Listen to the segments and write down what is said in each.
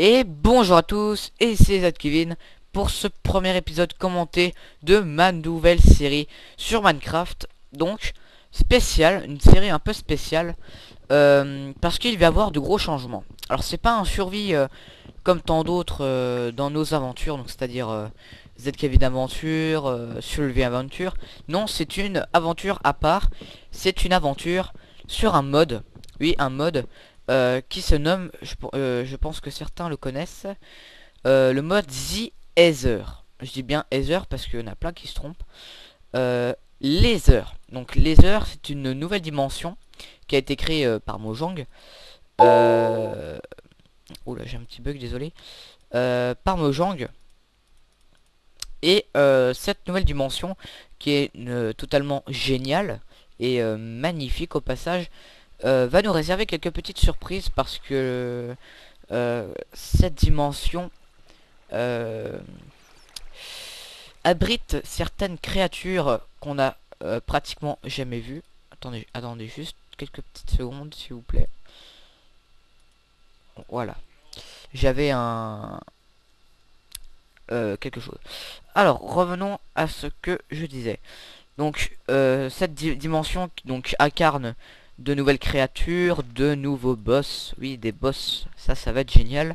Et bonjour à tous, et c'est Kevin pour ce premier épisode commenté de ma nouvelle série sur Minecraft. Donc, spécial, une série un peu spéciale, parce qu'il va y avoir de gros changements. Alors c'est pas un survie comme tant d'autres dans nos aventures, donc c'est-à-dire Kevin Aventure, Survie Aventure. Non, c'est une aventure à part, c'est une aventure sur un mode, oui un mode qui se nomme, je pense que certains le connaissent, le mode The Ether. Je dis bien Ether parce qu'il y en a plein qui se trompent. L'Ether. Donc l'Ether, c'est une nouvelle dimension qui a été créée par Mojang. Oula, j'ai un petit bug, désolé. Par Mojang. Et cette nouvelle dimension qui est totalement géniale et magnifique au passage, va nous réserver quelques petites surprises parce que cette dimension euh, abrite certaines créatures qu'on a pratiquement jamais vues. Attendez juste quelques petites secondes s'il vous plaît. Voilà. J'avais un quelque chose. Alors revenons à ce que je disais. Donc cette dimension donc incarne de nouvelles créatures, de nouveaux boss, oui des boss, ça va être génial,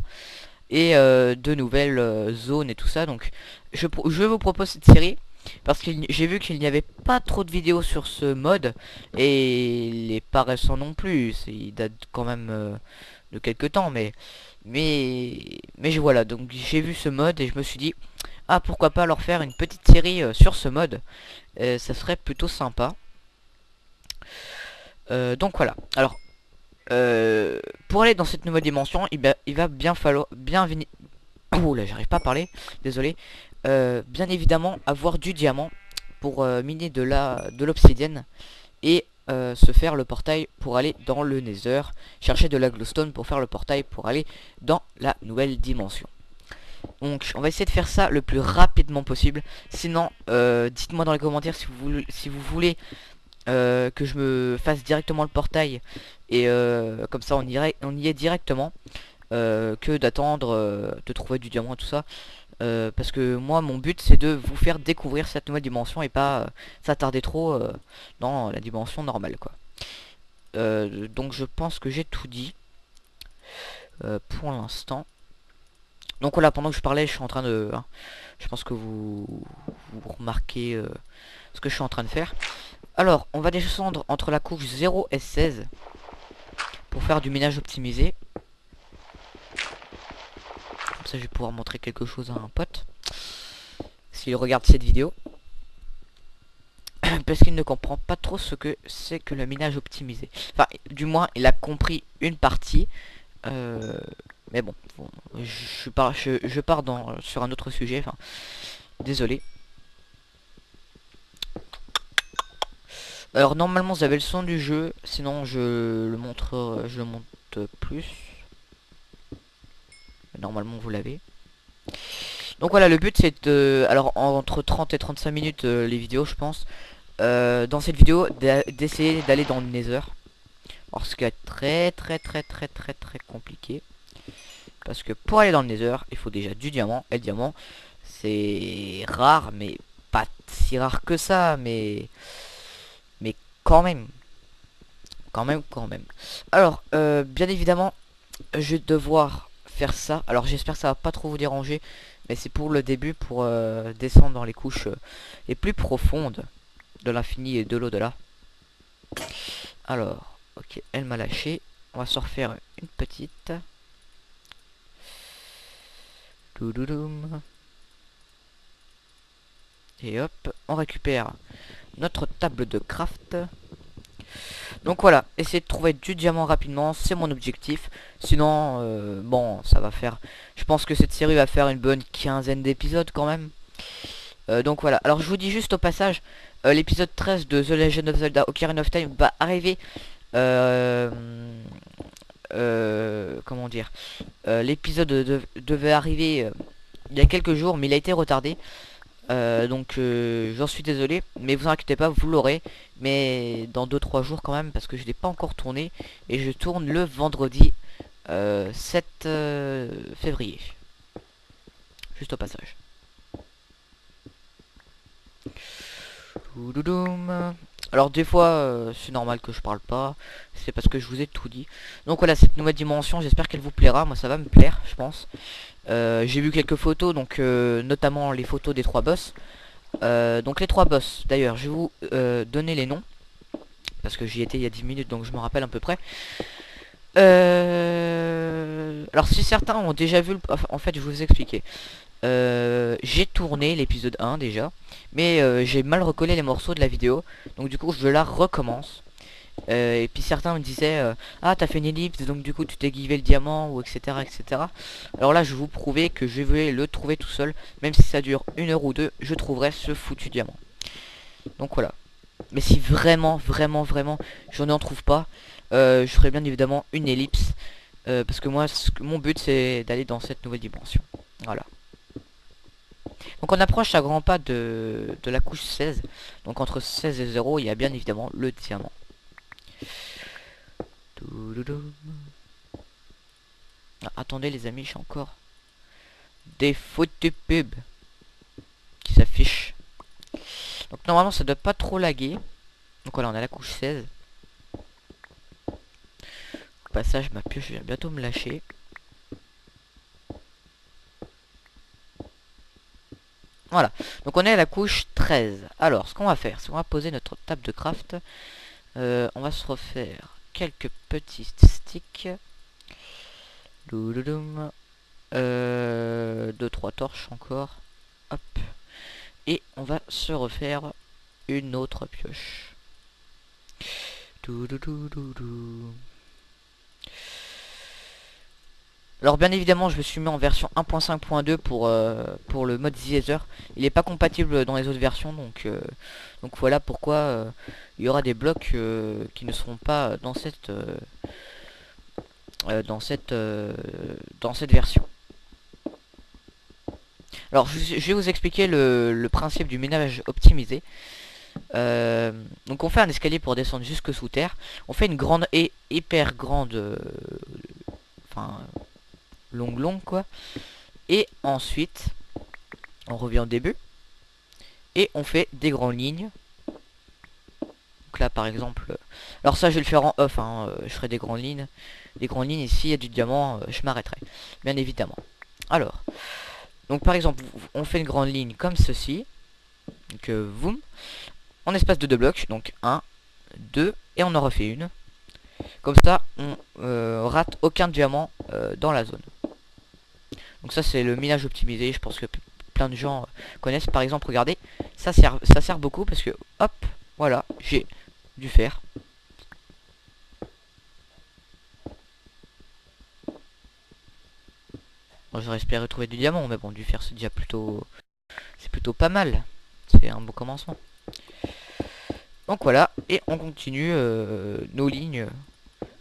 et de nouvelles zones et tout ça. Donc je vous propose cette série parce que j'ai vu qu'il n'y avait pas trop de vidéos sur ce mode et il est pas récent non plus, il date quand même de quelques temps, mais voilà, donc j'ai vu ce mode et je me suis dit ah pourquoi pas leur faire une petite série sur ce mode. Ça serait plutôt sympa. Donc voilà. Alors, pour aller dans cette nouvelle dimension, il va bien falloir bien venir. Oh là, j'arrive pas à parler. Désolé. Bien évidemment, avoir du diamant pour miner de l'obsidienne et se faire le portail pour aller dans le Nether. Chercher de la glowstone pour faire le portail pour aller dans la nouvelle dimension. Donc on va essayer de faire ça le plus rapidement possible. Sinon, dites-moi dans les commentaires si vous voulez que je me fasse directement le portail. Et comme ça on y est directement. Que d'attendre de trouver du diamant et tout ça. Parce que moi mon but c'est de vous faire découvrir cette nouvelle dimension et pas s'attarder trop dans la dimension normale quoi. Donc je pense que j'ai tout dit pour l'instant. Donc voilà, pendant que je parlais, je suis en train de... hein, je pense que vous remarquez ce que je suis en train de faire. Alors, on va descendre entre la couche 0 et 16 pour faire du minage optimisé. Comme ça, je vais pouvoir montrer quelque chose à un pote s'il regarde cette vidéo. Parce qu'il ne comprend pas trop ce que c'est que le minage optimisé. Enfin, du moins, il a compris une partie. Mais bon, je pars sur un autre sujet. Enfin, désolé. Alors normalement vous avez le son du jeu, sinon je le montre, je le monte plus. Normalement vous l'avez. Donc voilà, le but c'est de, alors entre 30 et 35 minutes les vidéos je pense. Dans cette vidéo d'essayer d'aller dans le Nether. Alors ce qui est très compliqué. Parce que pour aller dans le Nether, il faut déjà du diamant. Et le diamant c'est rare, mais pas si rare que ça, mais quand même. Quand même. Alors, bien évidemment, je vais devoir faire ça. Alors, j'espère que ça va pas trop vous déranger. Mais c'est pour le début, pour descendre dans les couches les plus profondes de l'infini et de l'au-delà. Alors, ok, elle m'a lâché. On va se refaire une petite. Doudoudum. Et hop, on récupère notre table de craft. Donc voilà, essayer de trouver du diamant rapidement, c'est mon objectif. Sinon, bon, ça va faire... Je pense que cette série va faire une bonne quinzaine d'épisodes quand même. Donc voilà, alors je vous dis juste au passage, l'épisode 13 de The Legend of Zelda Ocarina of Time va arriver... comment dire, l'épisode devait arriver il y a quelques jours, mais il a été retardé. Donc j'en suis désolé, mais vous inquiétez pas, vous l'aurez, mais dans 2-3 jours quand même, parce que je l'ai pas encore tourné, et je tourne le vendredi 7 février. Juste au passage. Touloudoum. Alors des fois c'est normal que je parle pas, c'est parce que je vous ai tout dit. Donc voilà, cette nouvelle dimension, j'espère qu'elle vous plaira, moi ça va me plaire je pense. J'ai vu quelques photos, donc notamment les photos des 3 boss. Donc les 3 boss, d'ailleurs je vais vous donner les noms, parce que j'y étais il y a 10 minutes donc je me rappelle à peu près. Alors si certains ont déjà vu, en fait je vais vous expliquer. J'ai tourné l'épisode 1 déjà, mais j'ai mal recollé les morceaux de la vidéo, donc du coup je la recommence. Et puis certains me disaient ah t'as fait une ellipse donc du coup tu t'es givé le diamant ou etc etc. Alors là je vais vous prouver que je vais le trouver tout seul, même si ça dure 1 heure ou 2, je trouverai ce foutu diamant. Donc voilà. Mais si vraiment je n'en trouve pas, je ferai bien évidemment une ellipse, parce que moi mon but c'est d'aller dans cette nouvelle dimension. Voilà. Donc on approche à grands pas de la couche 16. Donc entre 16 et 0 il y a bien évidemment le diamant. Ah, attendez les amis, j'ai encore des fautes de pub qui s'affichent. Donc normalement ça doit pas trop laguer. Donc voilà, on a la couche 16. Au passage ma pioche vient bientôt me lâcher. Voilà, donc on est à la couche 13. Alors ce qu'on va faire, c'est qu'on va poser notre table de craft. On va se refaire quelques petits sticks. 2-3 torches encore. Hop. Et on va se refaire une autre pioche. Alors bien évidemment je me suis mis en version 1.5.2 pour le mode The Ether. Il n'est pas compatible dans les autres versions, donc voilà pourquoi il y aura des blocs qui ne seront pas dans cette version. Alors je vais vous expliquer le principe du minage optimisé. Donc on fait un escalier pour descendre jusque sous terre. On fait une grande et hyper grande, enfin longue quoi. Et ensuite on revient au début et on fait des grandes lignes. Donc là par exemple, alors ça je vais le faire en off, hein, je ferai des grandes lignes. Des grandes lignes ici, il y a du diamant, je m'arrêterai bien évidemment. Alors donc par exemple on fait une grande ligne comme ceci. Donc boum, en espace de 2 blocs, donc 1, 2, et on en refait une. Comme ça, on rate aucun diamant dans la zone. Donc ça, c'est le minage optimisé. Je pense que plein de gens connaissent. Par exemple, regardez, ça sert beaucoup parce que, hop, voilà, j'ai du fer. Bon, j'aurais espéré trouver du diamant, mais bon, du fer, c'est déjà plutôt pas mal. C'est un beau commencement. Donc voilà, et on continue nos lignes,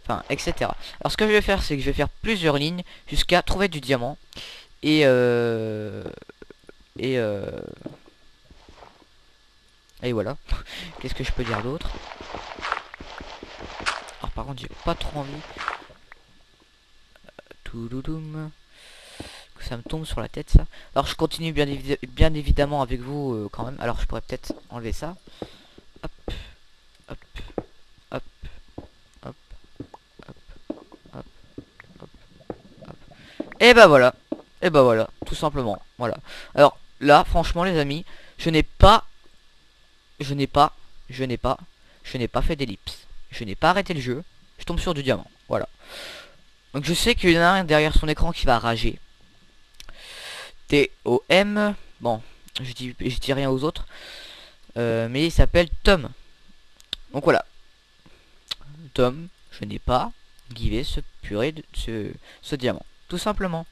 enfin etc. Alors ce que je vais faire, c'est que je vais faire plusieurs lignes jusqu'à trouver du diamant. Et voilà. Qu'est-ce que je peux dire d'autre? Alors par contre j'ai pas trop envie que ça me tombe sur la tête ça. Alors je continue bien évidemment avec vous quand même. Alors je pourrais peut-être enlever ça. Hop, hop, hop, hop, hop, hop, hop, hop. Et bah voilà. Et bah voilà, tout simplement. Voilà. Alors là, franchement les amis, je n'ai pas fait d'ellipse. Je n'ai pas arrêté le jeu. Je tombe sur du diamant. Voilà. Donc je sais qu'il y en a un derrière son écran qui va rager. T-O-M. Bon, je dis rien aux autres. Mais il s'appelle Tom. Donc voilà. Tom, je n'ai pas givé ce purée de ce diamant. Tout simplement.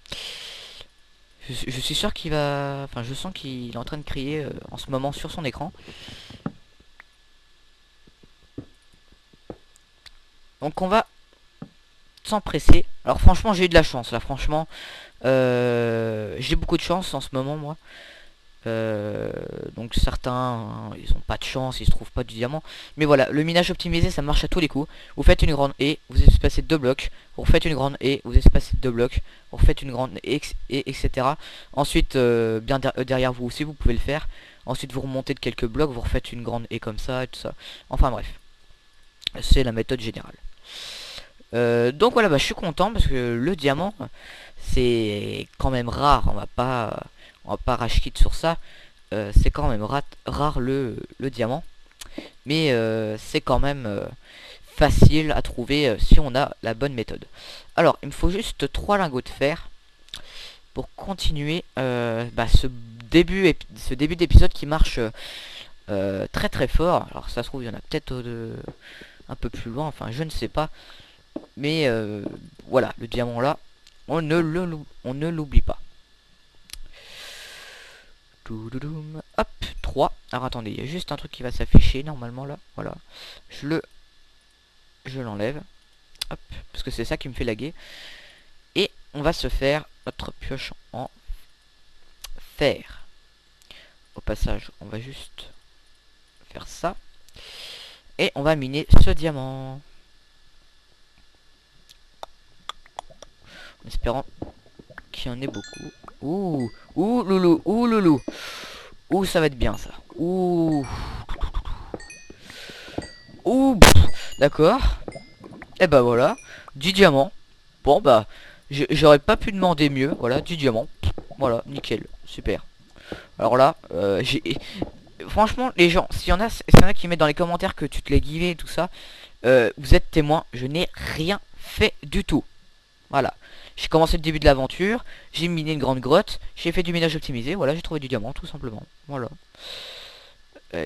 Je suis sûr qu'il va... Enfin, je sens qu'il est en train de crier en ce moment sur son écran. Donc on va s'empresser. Alors franchement, j'ai eu de la chance là. Franchement, j'ai beaucoup de chance en ce moment, moi. Donc certains, hein, ils ont pas de chance, ils se trouvent pas du diamant. Mais voilà, le minage optimisé, ça marche à tous les coups. Vous faites une grande haie, vous espacez 2 blocs. Vous refaites une grande haie, vous espacez 2 blocs. Vous refaites une grande haie, et etc. Ensuite, derrière vous aussi, vous pouvez le faire. Ensuite, vous remontez de quelques blocs, vous refaites une grande haie comme ça, et tout ça. Enfin bref, c'est la méthode générale. Donc voilà, bah, je suis content parce que le diamant, c'est quand même rare. On va pas rage quit sur ça. C'est quand même rare le diamant. Mais c'est quand même facile à trouver si on a la bonne méthode. Alors, il me faut juste 3 lingots de fer pour continuer ce début d'épisode qui marche très très fort. Alors ça se trouve, il y en a peut-être un peu plus loin, enfin je ne sais pas. Mais voilà, le diamant là, on ne l'oublie pas. Hop, 3. Alors attendez, il y a juste un truc qui va s'afficher normalement là. Voilà. Je l'enlève. Hop, parce que c'est ça qui me fait laguer. Et on va se faire notre pioche en fer. Au passage, on va juste faire ça. Et on va miner ce diamant. En espérant qu'il y en ait beaucoup. Ouh, loulou. Ouh, ça va être bien ça. Ouh. D'accord. Et bah voilà, du diamant. Bon bah, j'aurais pas pu demander mieux. Voilà, du diamant. Voilà, nickel, super. Alors là, franchement, les gens, s'il y en a qui mettent dans les commentaires que tu te l'es givé et tout ça, vous êtes témoin, je n'ai rien fait du tout. Voilà. J'ai commencé le début de l'aventure, j'ai miné une grande grotte, j'ai fait du minage optimisé, voilà, j'ai trouvé du diamant, tout simplement. Voilà.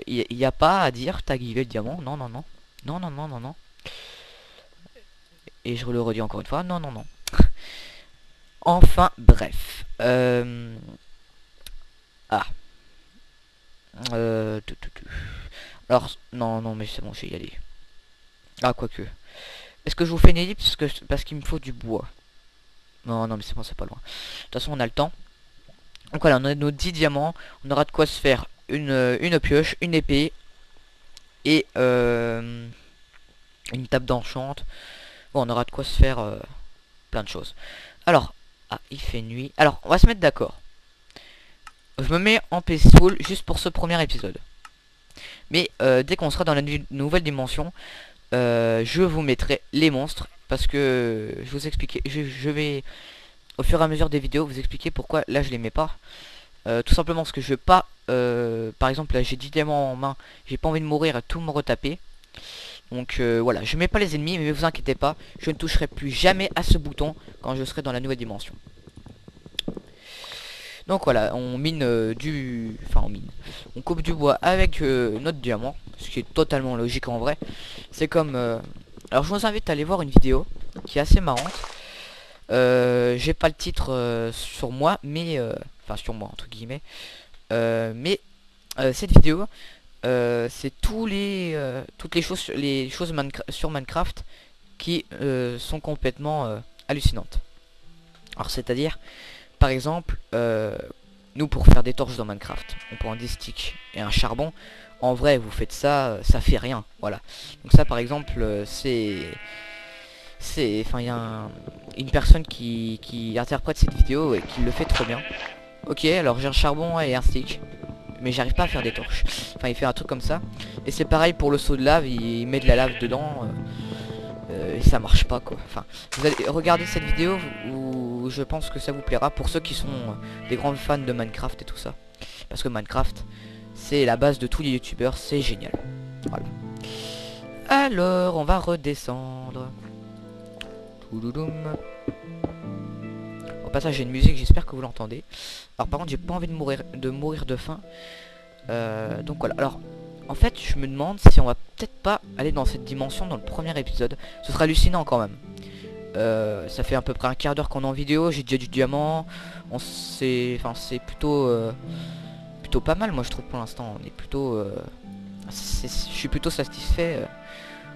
Il n'y a pas à dire, t'as givé le diamant, non, non, non. Non, non, non, non, non. Et je le redis encore une fois, non, non, non. Enfin, bref. Ah. Alors, non, non, mais c'est bon, je vais y aller. Ah, quoique. Est-ce que je vous fais une ellipse parce qu'il me faut du bois? Non, non, mais c'est bon, c'est pas loin. De toute façon, on a le temps. Donc voilà, on a nos 10 diamants. On aura de quoi se faire une pioche, une épée et une table d'enchante. Bon, on aura de quoi se faire plein de choses. Alors, ah, il fait nuit. Alors, on va se mettre d'accord. Je me mets en peaceful juste pour ce premier épisode. Mais dès qu'on sera dans la nouvelle dimension, je vous mettrai les monstres. Parce que je vous expliquer, je vais au fur et à mesure des vidéos vous expliquer pourquoi là je les mets pas. Tout simplement parce que je veux pas, par exemple là j'ai 10 diamants en main, j'ai pas envie de mourir à tout me retaper. Donc voilà, je mets pas les ennemis, mais vous inquiétez pas, je ne toucherai plus jamais à ce bouton quand je serai dans la nouvelle dimension. Donc voilà, on mine on coupe du bois avec notre diamant, ce qui est totalement logique en vrai. C'est comme, alors je vous invite à aller voir une vidéo qui est assez marrante. J'ai pas le titre sur moi, mais enfin sur moi entre guillemets. Mais cette vidéo, c'est toutes les choses sur Minecraft qui sont complètement hallucinantes. Alors c'est-à-dire, par exemple, nous pour faire des torches dans Minecraft, on prend des sticks et un charbon. En vrai, vous faites ça, ça fait rien. Voilà. Donc ça, par exemple, enfin, il y a une personne qui interprète cette vidéo et qui le fait trop bien. Ok, alors j'ai un charbon et un stick, mais j'arrive pas à faire des torches. Enfin, il fait un truc comme ça. Et c'est pareil pour le seau de lave, il met de la lave dedans. Et ça marche pas quoi. Enfin, vous allez regarder cette vidéo où je pense que ça vous plaira pour ceux qui sont des grands fans de Minecraft et tout ça. Parce que Minecraft, c'est la base de tous les youtubeurs, c'est génial. Voilà. Alors, on va redescendre. Au passage, j'ai une musique, j'espère que vous l'entendez. Alors par contre, j'ai pas envie de mourir de faim. Donc voilà. Alors, en fait, je me demande si on va peut-être pas aller dans cette dimension dans le premier épisode. Ce sera hallucinant quand même. Ça fait à peu près un quart d'heure qu'on est en vidéo. J'ai déjà du diamant. C'est plutôt pas mal, moi je trouve pour l'instant. On est plutôt, je suis plutôt satisfait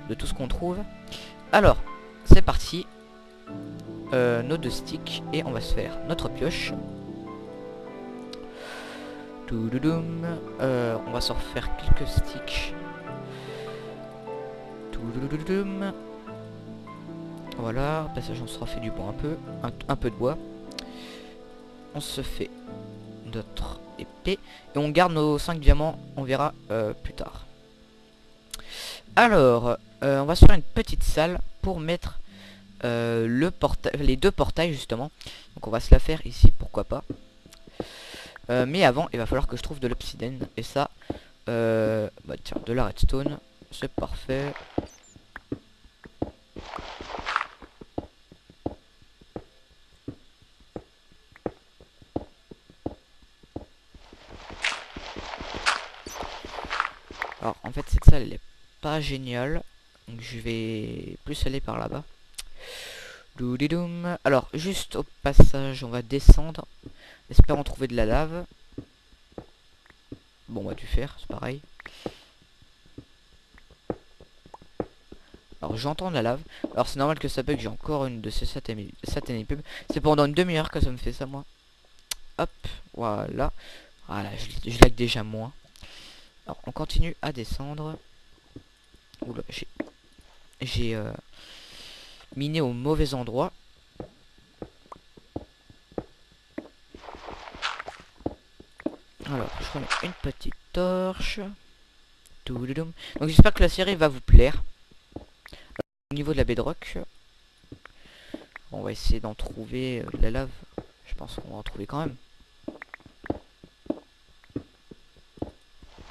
de tout ce qu'on trouve. Alors, c'est parti. Nos 2 sticks et on va se faire notre pioche. Touloudoum. On va s'en refaire quelques sticks. Touloudoum. Voilà, passage on se refait du bois un peu de bois. On se fait notre épée et on garde nos 5 diamants, on verra plus tard. Alors, on va se faire une petite salle pour mettre les deux portails justement. Donc on va se la faire ici, pourquoi pas. Mais avant, il va falloir que je trouve de l'obsidienne et ça, bah tiens, de la redstone, c'est parfait. Alors en fait cette salle elle est pas géniale, donc je vais plus aller par là-bas. Alors juste au passage on va descendre, espérons trouver de la lave. Bon on va du faire, c'est pareil. Alors j'entends de la lave, alors c'est normal que ça bug, j'ai encore une de ces satanées pubs. C'est pendant une demi-heure que ça me fait ça moi. Hop, voilà. Voilà, je lag déjà moins. Alors on continue à descendre. Oula, j'ai miné au mauvais endroit. Alors je remets une petite torche. Donc j'espère que la série va vous plaire. Au niveau de la bedrock, on va essayer d'en trouver de la lave. Je pense qu'on va en trouver quand même.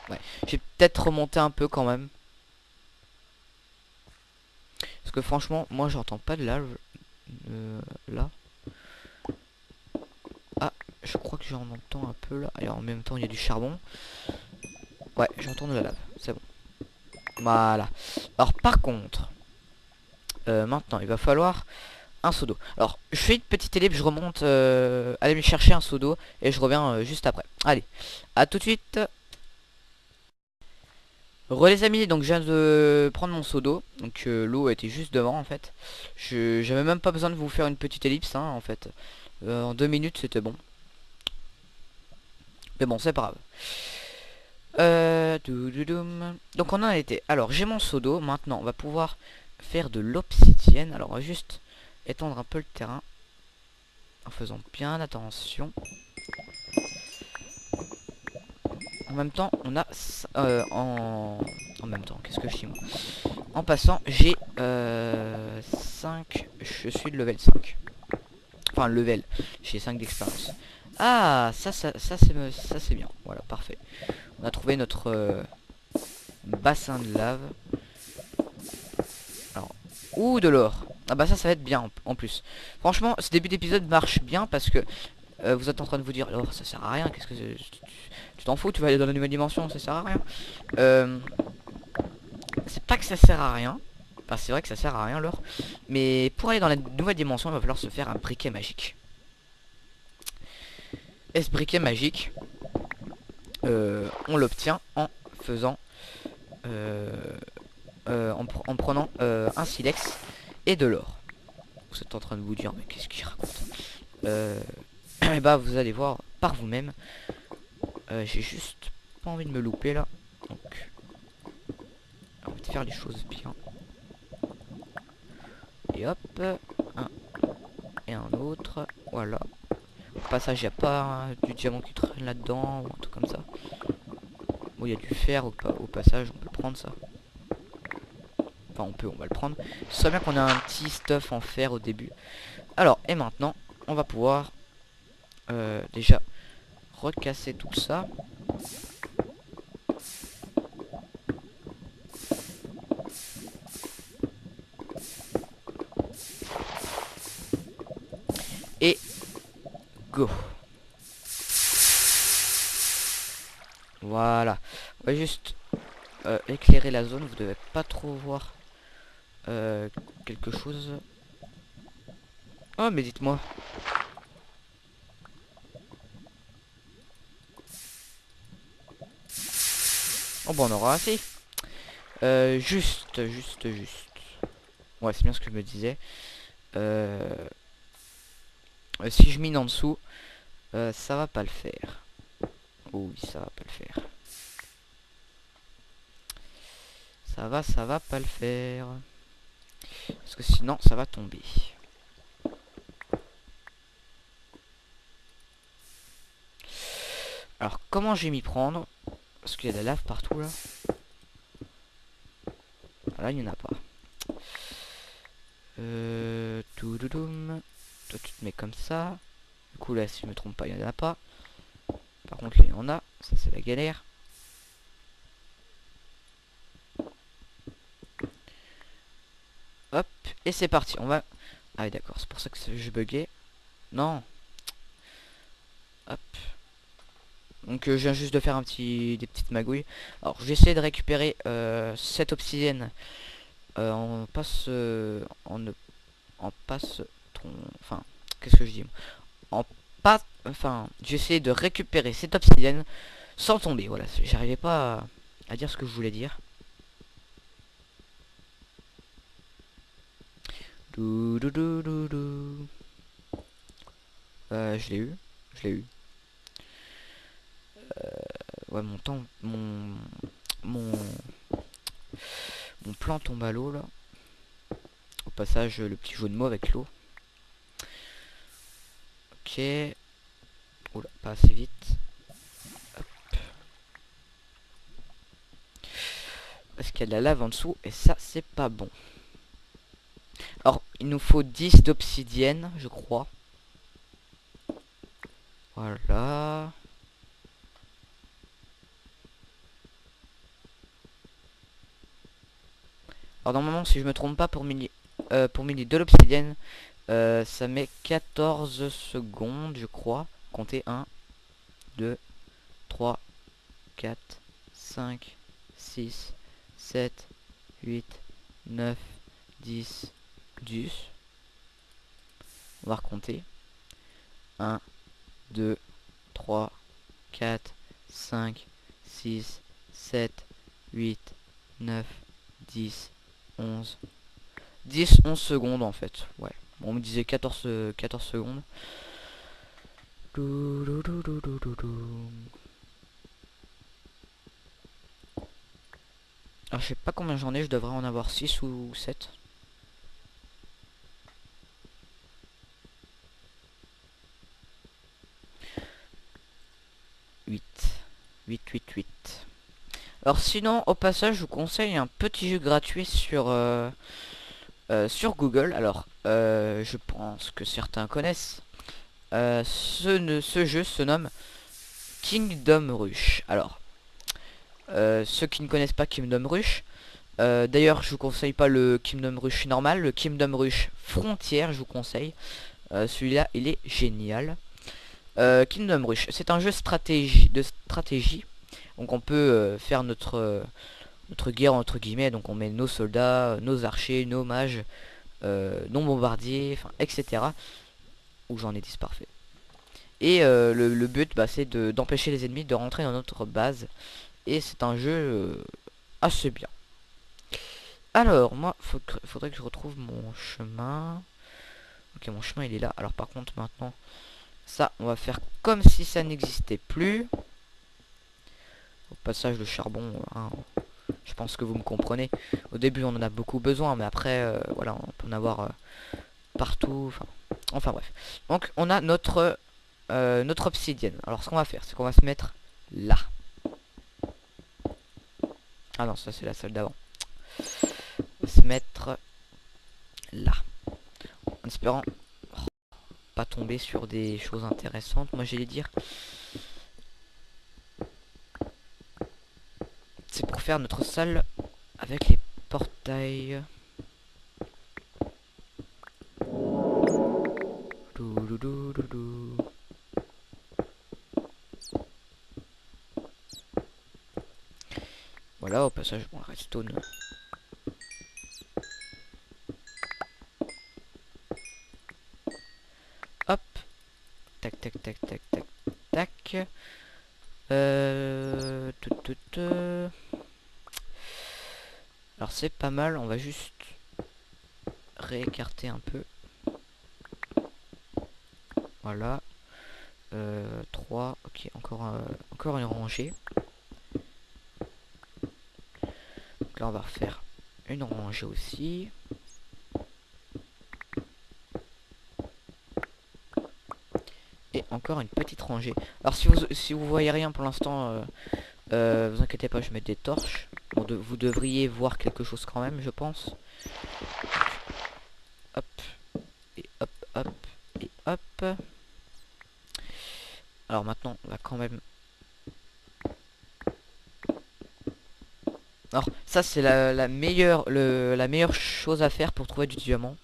Ouais, j'ai peut-être remonté un peu quand même. Parce que franchement, moi j'entends pas de lave là. Ah, je crois que j'en entends un peu là. Et en même temps, il y a du charbon. Ouais, j'entends de la lave. C'est bon. Voilà. Alors par contre, maintenant, il va falloir un seau d'eau. Alors, je fais une petite ellipse, je remonte, aller me chercher un seau d'eau et je reviens juste après. Allez, à tout de suite. Les amis, donc je viens de prendre mon seau d'eau. Donc l'eau était juste devant en fait. J'avais même pas besoin de vous faire une petite ellipse hein, en fait. En 2 minutes c'était bon. Mais bon, c'est pas grave. Donc on en a été. Alors j'ai mon seau d'eau. Maintenant on va pouvoir faire de l'obsidienne. Alors on va juste étendre un peu le terrain. En faisant bien attention. En même temps on a... en même temps, qu'est-ce que je dis moi? En passant j'ai 5... Je suis de level 5. Enfin level. J'ai 5 d'expérience. Ah ça c'est bien. Voilà, parfait. On a trouvé notre bassin de lave. Alors, ouh, de l'or. Ah bah ça va être bien en plus. Franchement, ce début d'épisode marche bien parce que vous êtes en train de vous dire, l'or ça sert à rien, qu'est-ce que tu t'en fous, tu vas aller dans la nouvelle dimension, ça sert à rien. C'est pas que ça sert à rien. Enfin, c'est vrai que ça sert à rien l'or. Mais pour aller dans la nouvelle dimension, il va falloir se faire un briquet magique. Et ce briquet magique, on l'obtient en faisant... en prenant un silex et de l'or. Vous êtes en train de vous dire mais qu'est-ce qu'il raconte et bah vous allez voir par vous-même. J'ai juste pas envie de me louper là. Donc on va faire les choses bien. Et hop, un et un autre. Voilà. Au passage, il n'y a pas du diamant qui traîne là-dedans ou un truc comme ça. Bon, il y a du fer au passage, on peut prendre ça. Enfin, on va le prendre. Ce serait bien qu'on ait un petit stuff en fer au début. Alors, et maintenant, on va pouvoir déjà recasser tout ça. Et go. Voilà. On va juste éclairer la zone. Vous devez pas trop voir quelque chose. Oh, mais dites-moi. Oh, bon, on aura assez. Juste. Ouais, c'est bien ce que je me disais. Si je mine en dessous, ça va pas le faire. Oh oui, ça va pas le faire. Ça va pas le faire. Parce que sinon, ça va tomber. Alors, comment je vais m'y prendre? Parce qu'il y a de la lave partout, là. Ah, là, il n'y en a pas. Toulouloum. Toi, tu te mets comme ça. Du coup, là, si je me trompe pas, il n'y en a pas. Par contre, là, il y en a. Ça, c'est la galère. Hop. Et c'est parti. On va... Ah oui, d'accord. C'est pour ça que je buguais. Non. Hop. Donc je viens juste de faire des petites magouilles. Alors j'essaie de récupérer cette obsidienne en passe en passe enfin qu'est-ce que je dis en pas enfin j'essaie de récupérer cette obsidienne sans tomber. Voilà, j'arrivais pas à dire ce que je voulais dire. Dou, dou, dou, dou, dou. Je l'ai eu, je l'ai eu. Ouais, mon temps, mon mon plan tombe à l'eau là. Au passage, le petit jeu de mots avec l'eau. Ok. Oula, pas assez vite. Hop. Parce qu'il y a de la lave en dessous et ça, c'est pas bon. Alors, il nous faut 10 d'obsidienne, je crois. Voilà. Alors, normalement, si je me trompe pas, pour miner de l'obsidienne, ça met 14 secondes, je crois. Comptez 1, 2, 3, 4, 5, 6, 7, 8, 9, 10, 10. On va recompter. 1, 2, 3, 4, 5, 6, 7, 8, 9, 10, 11. 10, 11 secondes en fait. Ouais. Bon, on me disait 14 secondes. Alors, je sais pas combien j'en ai, je devrais en avoir 6 ou 7. Huit, 8. Alors sinon, au passage, je vous conseille un petit jeu gratuit sur Google. Alors, je pense que certains connaissent. Ce jeu se nomme Kingdom Rush. Alors, ceux qui ne connaissent pas Kingdom Rush, d'ailleurs, je vous conseille pas le Kingdom Rush normal, le Kingdom Rush Frontière, je vous conseille. Celui-là, il est génial. Kingdom Rush, c'est un jeu de stratégie. Donc on peut faire notre guerre entre guillemets. Donc on met nos soldats, nos archers, nos mages, nos bombardiers, enfin etc. Où j'en ai 10 parfait. Et le but bah, c'est d'empêcher les ennemis de rentrer dans notre base. Et c'est un jeu assez bien. Alors moi faudrait que je retrouve mon chemin. Ok, mon chemin il est là. Alors par contre maintenant ça on va faire comme si ça n'existait plus. Au passage le charbon, hein, je pense que vous me comprenez. Au début on en a beaucoup besoin, mais après voilà, on peut en avoir partout. Enfin bref. Donc on a notre obsidienne. Alors ce qu'on va faire, c'est qu'on va se mettre là. Ah non, ça c'est la salle d'avant. On va se mettre là. En espérant pas tomber sur des choses intéressantes, moi j'allais dire. C'est pour faire notre salle avec les portails. Voilà, au passage, bon, redstone. Hop. Tac, tac, tac, tac, tac, tac. Alors c'est pas mal, on va juste réécarter un peu. Voilà. 3. Ok, encore une rangée. Donc là, on va refaire une rangée aussi. Et encore une petite rangée. Alors si vous voyez rien pour l'instant, vous inquiétez pas, je mets des torches. Bon, vous devriez voir quelque chose quand même, je pense. Hop, et hop, hop, et hop. Alors maintenant, on va quand même... Alors ça c'est la meilleure chose à faire pour trouver du diamant.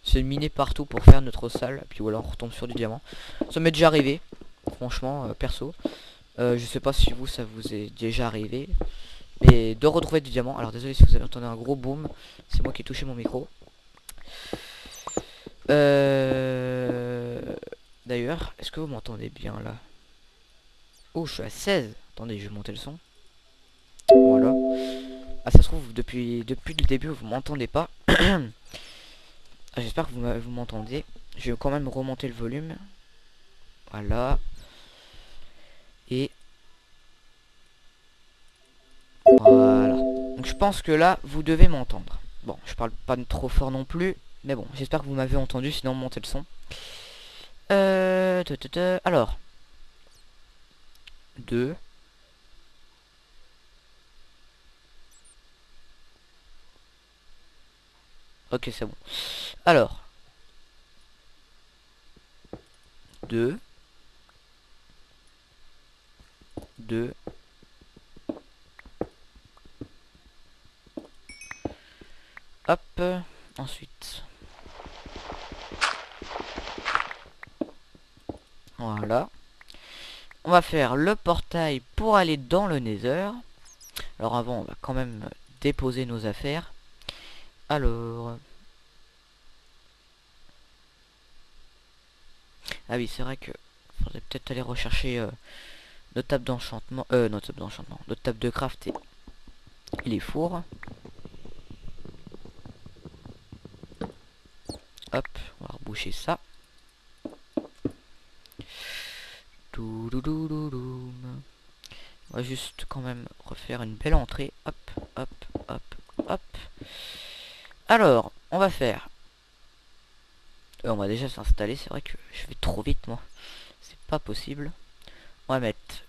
C'est de miner partout pour faire notre salle. Puis voilà, on retombe sur du diamant. Ça m'est déjà arrivé, franchement, perso. Je sais pas si ça vous est déjà arrivé. Mais de retrouver du diamant. Alors désolé si vous avez entendu un gros boom. C'est moi qui ai touché mon micro. D'ailleurs, est-ce que vous m'entendez bien là? Oh, je suis à 16. Attendez, je vais monter le son. Voilà. Ah, ça se trouve, depuis le début, vous m'entendez pas. Ah, j'espère que vous m'entendez. Je vais quand même remonter le volume. Voilà. Et... voilà. Donc je pense que là, vous devez m'entendre. Bon, je parle pas trop fort non plus. Mais bon, j'espère que vous m'avez entendu, sinon montez le son. Alors. 2. Ok, c'est bon. Alors. 2. 2. Hop. Ensuite. Voilà. On va faire le portail pour aller dans le Nether. Alors avant, on va quand même déposer nos affaires. Alors... ah oui, c'est vrai que faudrait peut-être aller rechercher notre table d'enchantement. Notre table d'enchantement. Notre table de craft et les fours. Hop, on va reboucher ça. On va juste quand même refaire une belle entrée. Hop, hop, hop, hop. Alors, on va faire... on va déjà s'installer. C'est vrai que je vais trop vite, moi. C'est pas possible. On va mettre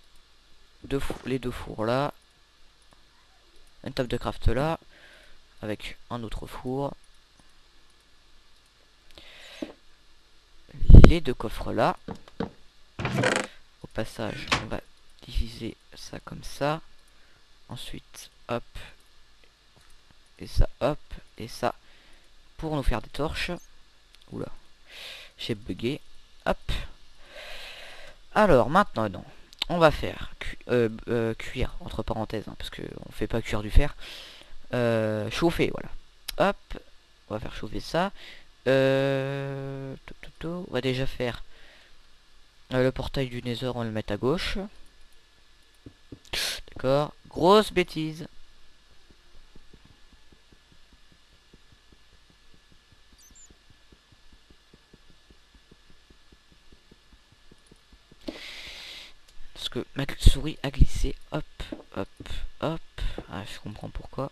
les deux fours là. Une table de craft là. Avec un autre four. Les deux coffres là. Au passage, on va diviser ça comme ça. Ensuite, hop. Et ça, hop. Et ça. Pour nous faire des torches. Oula. J'ai bugué. Hop. Alors, maintenant, non. On va faire cuire, entre parenthèses. Parce que on fait pas cuire du fer. Chauffer, voilà. Hop. On va faire chauffer ça. On va déjà faire le portail du Nether, on va le mettre à gauche. D'accord. Grosse bêtise. Parce que ma souris a glissé. Hop, hop, hop. Ah, je comprends pourquoi.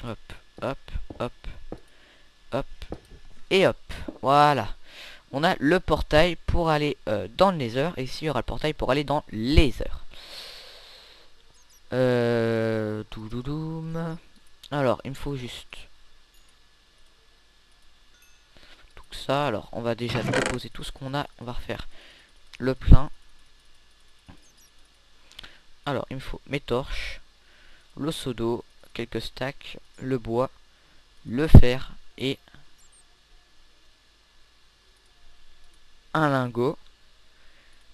Hop, hop, hop, hop. Et hop. Voilà. On a le portail pour aller dans le Nether. Et ici, il y aura le portail pour aller dans l'Ether. Doudoum. Alors, il me faut juste tout ça. Alors, on va déjà déposer tout ce qu'on a. On va refaire le plein. Alors, il me faut mes torches, le seau d'eau, quelques stacks, le bois, le fer et un lingot.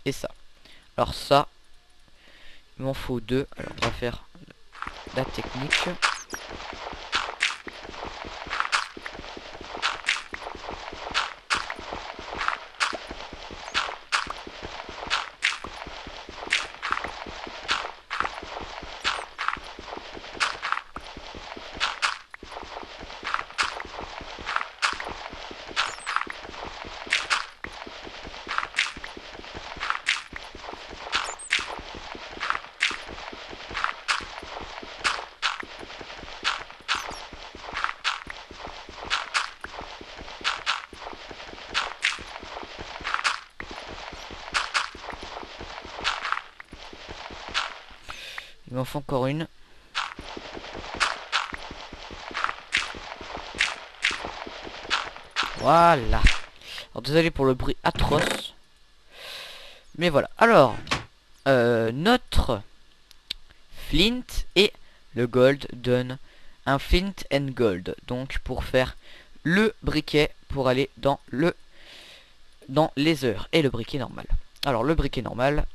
Et ça. Alors ça, il m'en faut deux. Alors, on va faire la technique. Il m'en faut encore une. Voilà. Alors désolé pour le bruit atroce. Mais voilà. Alors, notre flint et le gold donne un flint and gold. Donc pour faire le briquet pour aller dans les heures. Et le briquet normal. Alors le briquet normal.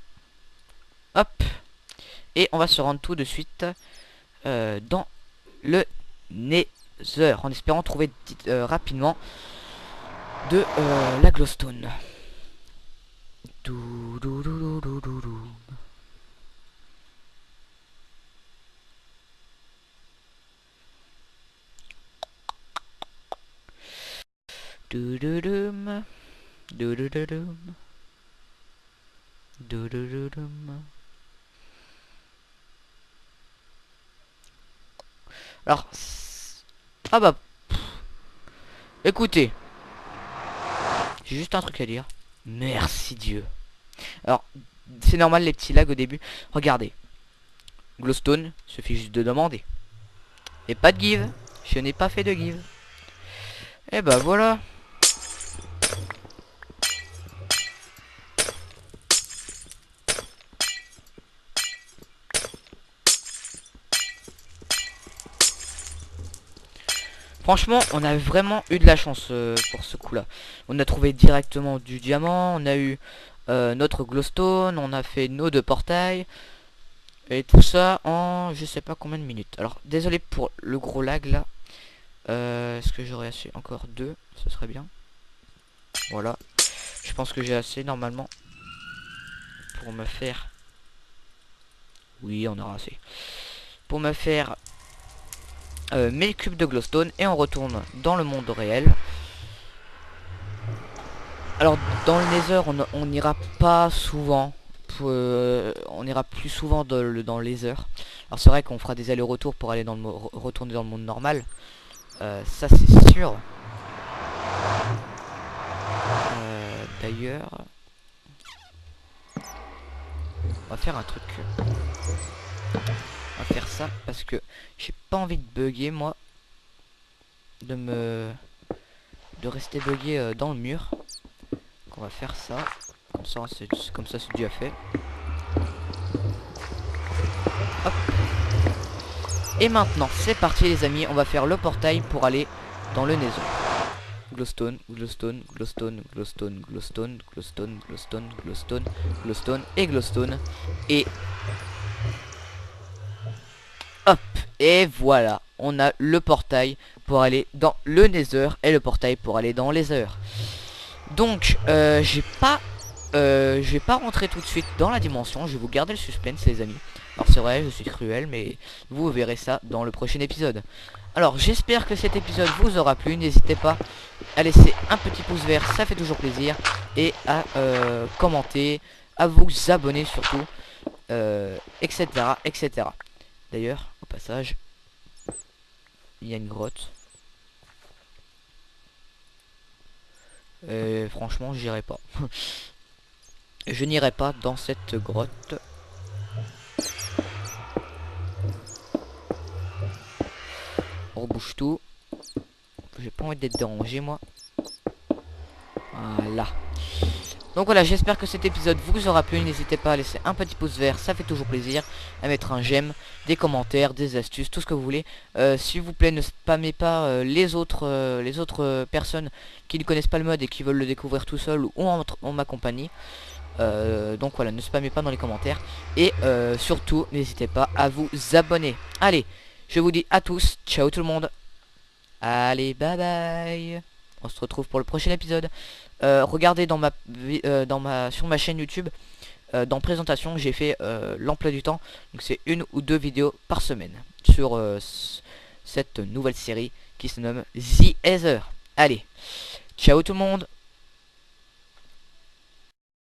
Hop. Et on va se rendre tout de suite dans le nether. En espérant trouver rapidement de la glowstone. Dou, dou, dou, dou, dou, dou. Doudoudum. Doudoudum. Doudoudum. Alors, ah bah, écoutez, j'ai juste un truc à dire. Merci Dieu. Alors, c'est normal les petits lags au début. Regardez, glowstone, suffit juste de demander. Et pas de give. Je n'ai pas fait de give. Et bah voilà. Franchement, on a vraiment eu de la chance pour ce coup-là. On a trouvé directement du diamant, on a eu notre glowstone, on a fait nos 2 portails. Et tout ça en je sais pas combien de minutes. Alors, désolé pour le gros lag là. Est-ce que j'aurais assez? Encore 2, ce serait bien. Voilà. Je pense que j'ai assez normalement pour me faire... Oui, on aura assez. Pour me faire... 1000 cubes de glowstone et on retourne dans le monde réel. Alors dans le nether on n'ira pas souvent, on ira plus souvent dans le nether. Alors c'est vrai qu'on fera des allers-retours pour aller dans le retourner dans le monde normal, ça c'est sûr. D'ailleurs on va faire un truc. On va faire ça parce que j'ai pas envie de bugger moi, de rester bugué dans le mur. Donc on va faire ça, comme ça c'est déjà fait. Hop. Et maintenant c'est parti les amis, on va faire le portail pour aller dans le nether. Glowstone, glowstone, glowstone, glowstone, glowstone, glowstone, glowstone, glowstone, glowstone et glowstone. Et hop, et voilà, on a le portail pour aller dans le nether et le portail pour aller dans les heures. Donc je vais pas rentrer tout de suite dans la dimension, je vais vous garder le suspense les amis. Alors c'est vrai, je suis cruel, mais vous verrez ça dans le prochain épisode. Alors j'espère que cet épisode vous aura plu, n'hésitez pas à laisser un petit pouce vert, ça fait toujours plaisir. Et à commenter, à vous abonner surtout, etc. etc. D'ailleurs, au passage, il y a une grotte. Franchement, j'irai pas. Je n'irai pas dans cette grotte. On rebouche tout. J'ai pas envie d'être dérangé, moi. Voilà. Donc voilà, j'espère que cet épisode vous aura plu. N'hésitez pas à laisser un petit pouce vert, ça fait toujours plaisir. À mettre un j'aime, des commentaires, des astuces, tout ce que vous voulez. S'il vous plaît, ne spammez pas les autres personnes qui ne connaissent pas le mode et qui veulent le découvrir tout seul ou en ma compagnie. Donc voilà, ne spammez pas dans les commentaires. Et surtout, n'hésitez pas à vous abonner. Allez, je vous dis à tous, ciao tout le monde. Allez, bye bye. On se retrouve pour le prochain épisode. Regardez sur ma chaîne YouTube, dans présentation, j'ai fait l'emploi du temps. Donc c'est 1 ou 2 vidéos par semaine sur cette nouvelle série qui se nomme The Ether. Allez, ciao tout le monde.